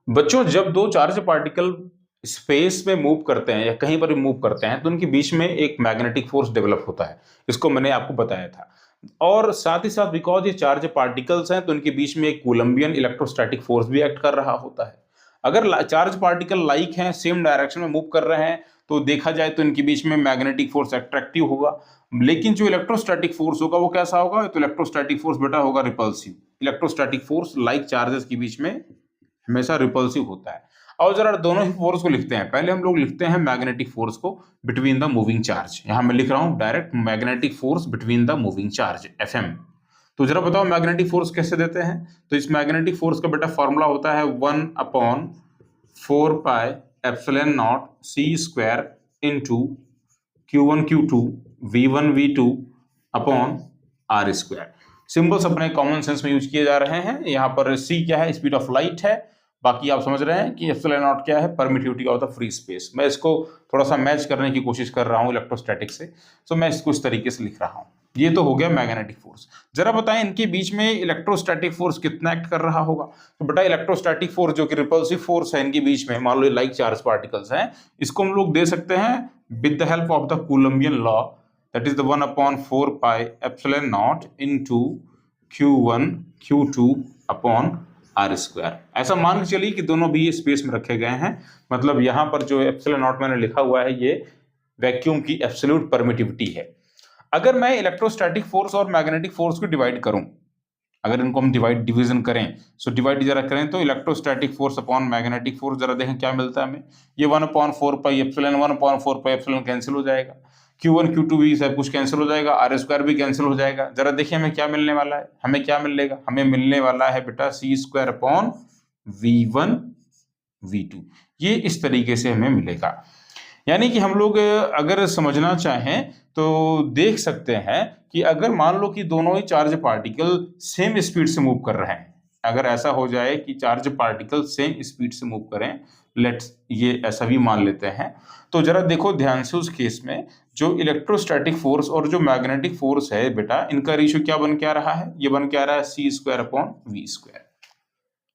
बच्चों, जब दो चार्ज पार्टिकल स्पेस में मूव करते हैं या कहीं पर भी मूव करते हैं तो उनके बीच में एक मैग्नेटिक फोर्स डेवलप होता है। इसको मैंने आपको बताया था। और साथ ही साथ बिकॉज ये चार्ज पार्टिकल्स हैं तो इनके बीच में एक कोलंबियन इलेक्ट्रोस्टैटिक फोर्स भी एक्ट कर रहा होता है। अगर चार्ज पार्टिकल लाइक हैं, सेम डायरेक्शन में मूव कर रहे हैं, तो देखा जाए तो इनके बीच में मैग्नेटिक फोर्स अट्रैक्टिव होगा। लेकिन जो इलेक्ट्रोस्टैटिक फोर्स होगा वो कैसा होगा? तो इलेक्ट्रोस्टैटिक फोर्स बेटा होगा repulsive. Electrostatic force like charges के बीच में हमेशा रिपल्सिव होता है। और जरा दोनों ही फोर्स को लिखते हैं। पहले हम लोग लिखते हैं मैग्नेटिक फोर्स को बिटवीन द मूविंग चार्ज। यहां मैं लिख रहा हूं direct magnetic force between the moving charge, FM. तो जरा बताओ मैग्नेटिक फोर्स कैसे देते हैं? तो इस मैग्नेटिक फोर्स का बेटा फॉर्मूला होता है 1/4πε0 c square into Q1 Q2 V1 V2 upon R square. Symbols अपने कॉमन सेंस में यूज किए जा रहे हैं। यहाँ पर c क्या है? स्पीड ऑफ लाइट है। बाकी आप समझ रहे हैं कि एप्सिलॉन नॉट क्या है? Permittivity of the free space. मैं इसको थोड़ा सा मैच करने की कोशिश कर रहा हूँ इलेक्ट्रोस्टैटिक से, तो मैं इसको इस तरीके से लिख रहा हूँ। ये तो हो गया मैग्नेटिक फोर्स। जरा बताएं इनके बीच में इलेक्ट्रोस्टैटिक फोर्स कितना एक्ट कर रहा होगा? तो बेटा इलेक्ट्रोस्टैटिक फोर्स जो कि रिपल्सिव फोर्स है इनके बीच में, मान लो लाइक चार्ज पार्टिकल्स हैं, इसको हम लोग दे सकते हैं with the help of the Coulombian law, that is the 1/4πε0 into Q1 Q2 upon R square. ऐसा मान के चलिए कि दोनों भी स्पेस में रखे गए हैं। मतलब यहां पर जो एप्सिलॉन नॉट मैंने लिखा हुआ है ये वैक्यूम की एब्सोल्यूट परमिटिविटी है। अगर मैं इलेक्ट्रोस्टैटिक फोर्स और मैग्नेटिक फोर्स को डिवाइड करूं, अगर इनको हम डिवीजन करें, सो डिवाइड जरा करें तो electrostatic force upon magnetic force, जरा देखें क्या मिलता है हमें। ये 1/4πε कैंसिल हो जाएगा। Q1 Q2 भी सब कुछ कैंसिल हो जाएगा, R स्क्वायर भी कैंसिल हो जाएगा। जरा देखिए हमें क्या मिलने वाला है। हमें क्या मिलेगा? हमें मिलने वाला है बेटा C square upon V1 V2। ये इस तरीके से हमें मिलेगा। यानी कि हम लोग अगर समझना चाहें तो देख सकते हैं कि अगर मान लो कि दोनों ही चार्ज पार्टिकल सेम स्पीड से मूव कर रहे हैं, अगर ऐसा हो जाए कि चार्ज पार्टिकल सेम स्पीड से मूव करें, लेट्स ये ऐसा भी मान लेते हैं, तो जरा देखो ध्यान से उस केस में जो इलेक्ट्रोस्टैटिक फोर्स और जो मैग्नेटिक फोर्स है बेटा, इनका रेशियो क्या बन के आ रहा है? ये बन के आ रहा है C square upon V square.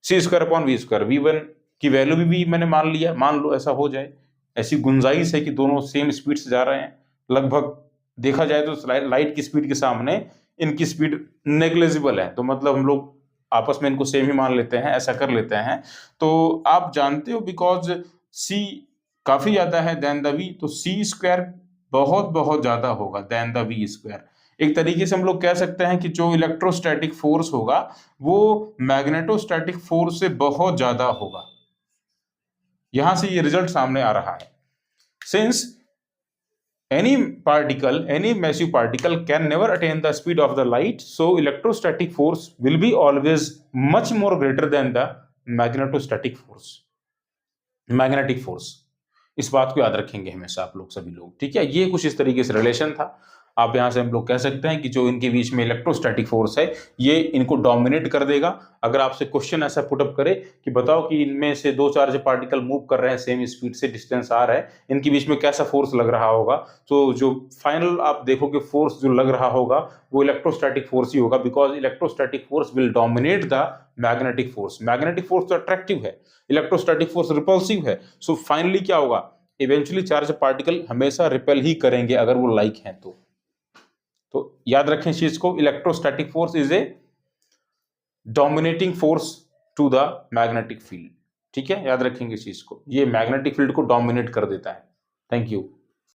C square upon V square. V1 की वैल्यू भी मैंने मान लिया। मान लो ऐसा हो जाए, ऐसी गुंजाइश है कि दोनों सेम स्पीड से जा रहे हैं। लगभग देखा जाए तो लाइट की स्पीड के सामने इनकी स्पीड नेग्लिजिबल है, तो मतलब हम लोग आपस में इनको सेम ही मान लेते हैं, ऐसा कर लेते हैं। तो आप जानते हो बिकॉज C काफी ज्यादा है देन द V, तो C स्क्वायर बहुत बहुत ज्यादा होगा देन द V स्क्वायर। एक तरीके से हम लोग कह सकते हैं कि जो इलेक्ट्रोस्टैटिक फोर्स होगा वो मैग्नेटोस्टैटिक फोर्स से बहुत ज्यादा होगा। यहां से ये रिजल्ट सामने आ रहा है। Since any massive particle can never attain the speed of the light, so electrostatic force will be always much more greater than the magnetic force। इस बात को याद रखेंगे हमेशा आप लोग, सभी लोग, ठीक है। ये कुछ इस तरीके से रिलेशन था। आप यहां से हम लोग कह सकते हैं कि जो इनके बीच में इलेक्ट्रोस्टैटिक फोर्स है ये इनको डोमिनेट कर देगा। अगर आपसे क्वेश्चन ऐसा पुटअप करे कि बताओ कि इनमें से दो चार्ज पार्टिकल मूव कर रहे हैं सेम स्पीड से, डिस्टेंस आर है, इनके बीच में कैसा फोर्स लग रहा होगा, तो जो फाइनल आप देखोगे फोर्स जो लग रहा होगा वो इलेक्ट्रोस्टैटिक फोर्स ही होगा, because electrostatic force will dominate the magnetic force. Magnetic force तो अट्रैक्टिव है, इलेक्ट्रोस्टैटिक फोर्स रिपल्सिव है। सो फाइनली क्या होगा? इवेंचुअली चार्ज पार्टिकल हमेशा रिपेल ही करेंगे अगर वो लाइक हैं तो याद रखें इस चीज को, electrostatic force is a dominating force to the magnetic field. ठीक है, याद रखेंगे इस चीज को, ये मैग्नेटिक फील्ड को डोमिनेट कर देता है। Thank you.